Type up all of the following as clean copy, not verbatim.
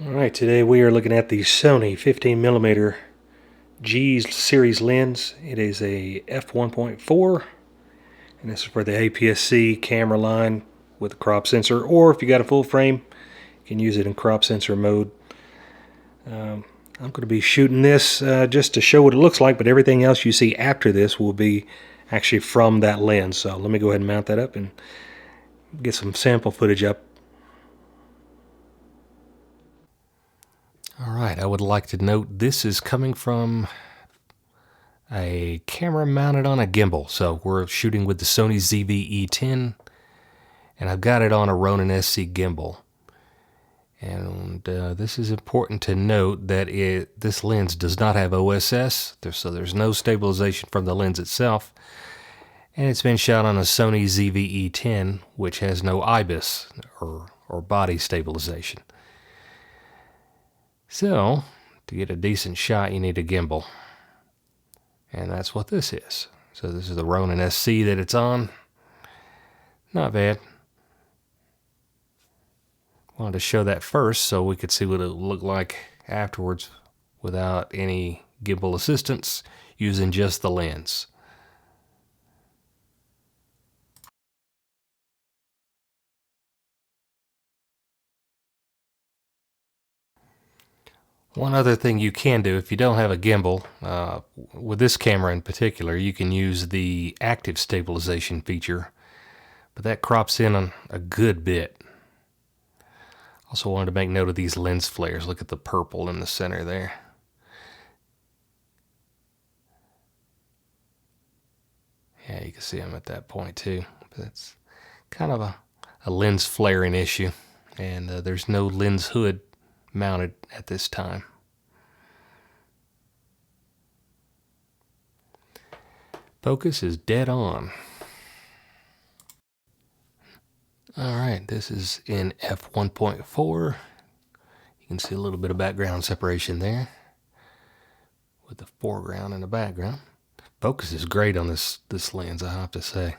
Alright, today we are looking at the Sony 15mm G series lens. It is a f1.4 and this is for the APS-C camera line with a crop sensor, or if you got a full frame you can use it in crop sensor mode. I'm going to be shooting this just to show what it looks like, but everything else you see after this will be actually from that lens. So let me go ahead and mount that up and get some sample footage up. Alright, I would like to note this is coming from a camera mounted on a gimbal. So we're shooting with the Sony ZV-E10 and I've got it on a Ronin SC gimbal. And this is important to note that this lens does not have OSS, so there's no stabilization from the lens itself. And it's been shot on a Sony ZV-E10, which has no IBIS or body stabilization. So, to get a decent shot, you need a gimbal. And that's what this is. So this is the Ronin SC that it's on. Not bad. Wanted to show that first so we could see what it would look like afterwards without any gimbal assistance, using just the lens. One other thing you can do if you don't have a gimbal, with this camera in particular, you can use the active stabilization feature, but that crops in on a good bit. Also wanted to make note of these lens flares. Look at the purple in the center there. Yeah, you can see them at that point too. But it's kind of a lens flaring issue, and there's no lens hood mounted at this time. Focus is dead on. Alright, this is in f1.4. You can see a little bit of background separation there with the foreground and the background. Focus is great on this lens, I have to say.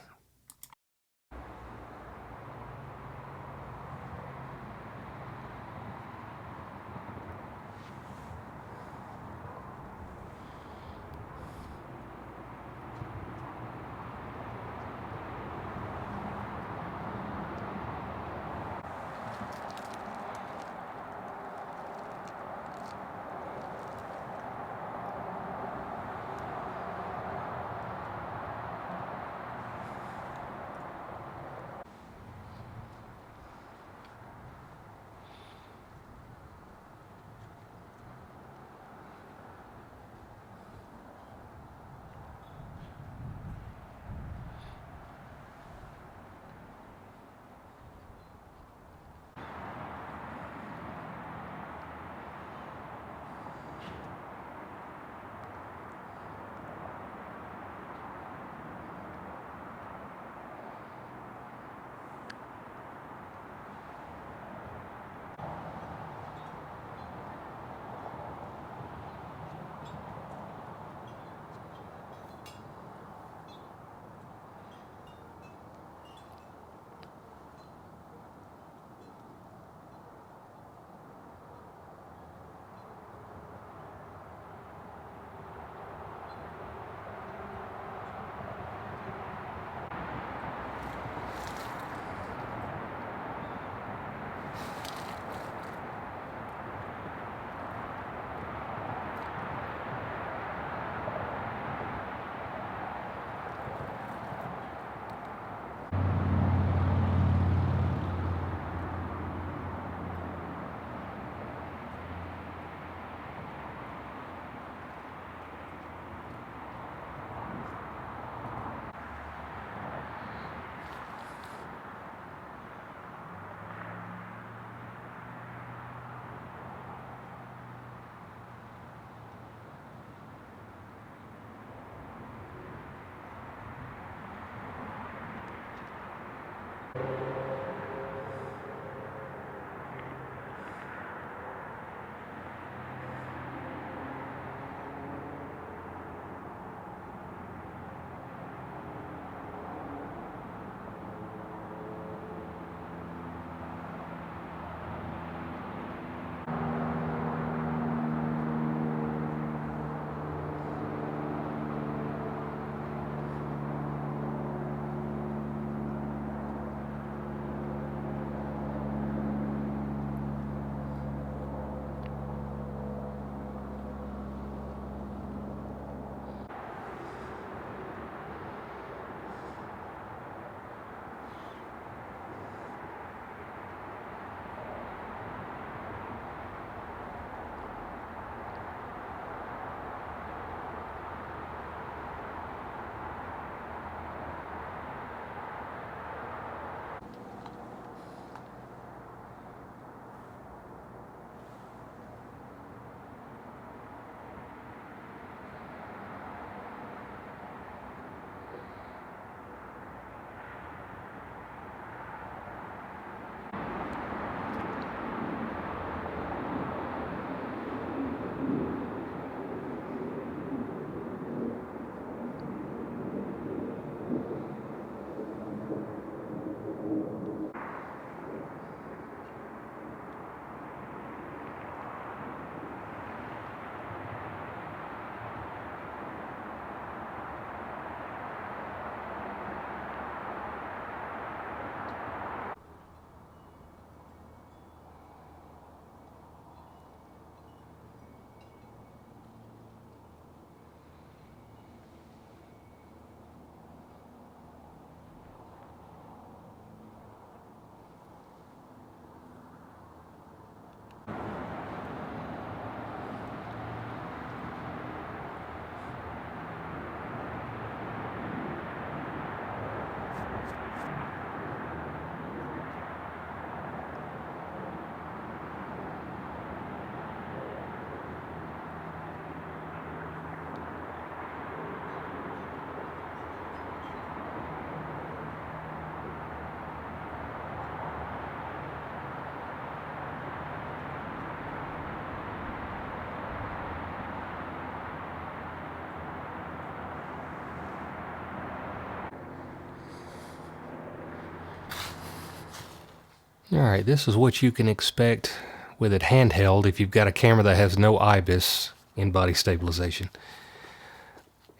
Alright, this is what you can expect with it handheld if you've got a camera that has no IBIS in-body stabilization.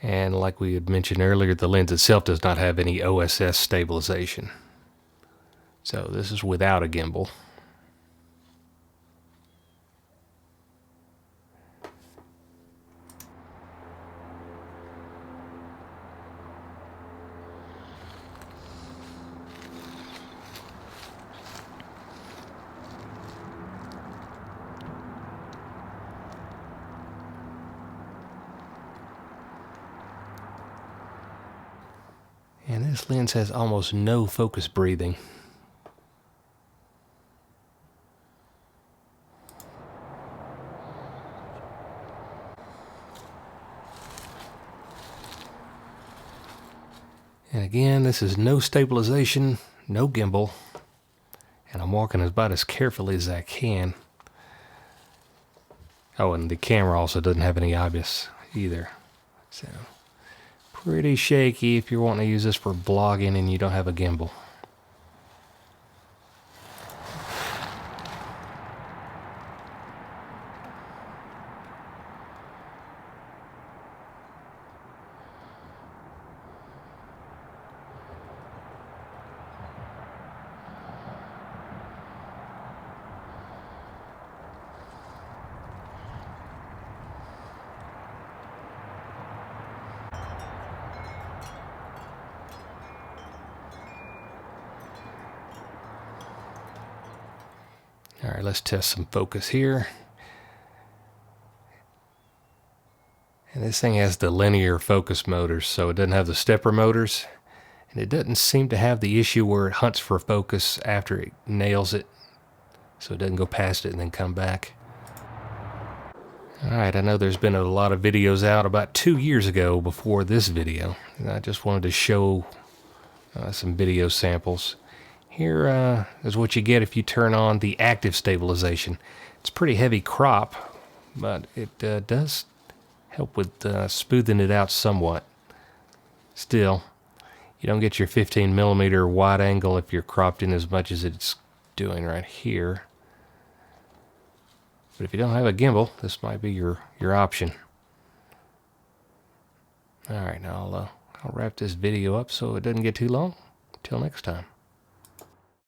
And like we had mentioned earlier, the lens itself does not have any OSS stabilization. So this is without a gimbal. And this lens has almost no focus breathing. And again, this is no stabilization, no gimbal, and I'm walking about as carefully as I can. Oh, and the camera also doesn't have any IBIS either. So, pretty shaky if you're wanting to use this for vlogging and you don't have a gimbal. All right, let's test some focus here. And this thing has the linear focus motors, so it doesn't have the stepper motors. And it doesn't seem to have the issue where it hunts for focus after it nails it, so it doesn't go past it and then come back. All right, I know there's been a lot of videos out about 2 years ago before this video. And I just wanted to show some video samples. Here is what you get if you turn on the active stabilization. It's pretty heavy crop, but it does help with smoothing it out somewhat. Still, you don't get your 15mm wide angle if you're cropped in as much as it's doing right here. But if you don't have a gimbal, this might be your option. All right, now I'll wrap this video up so it doesn't get too long. Till next time.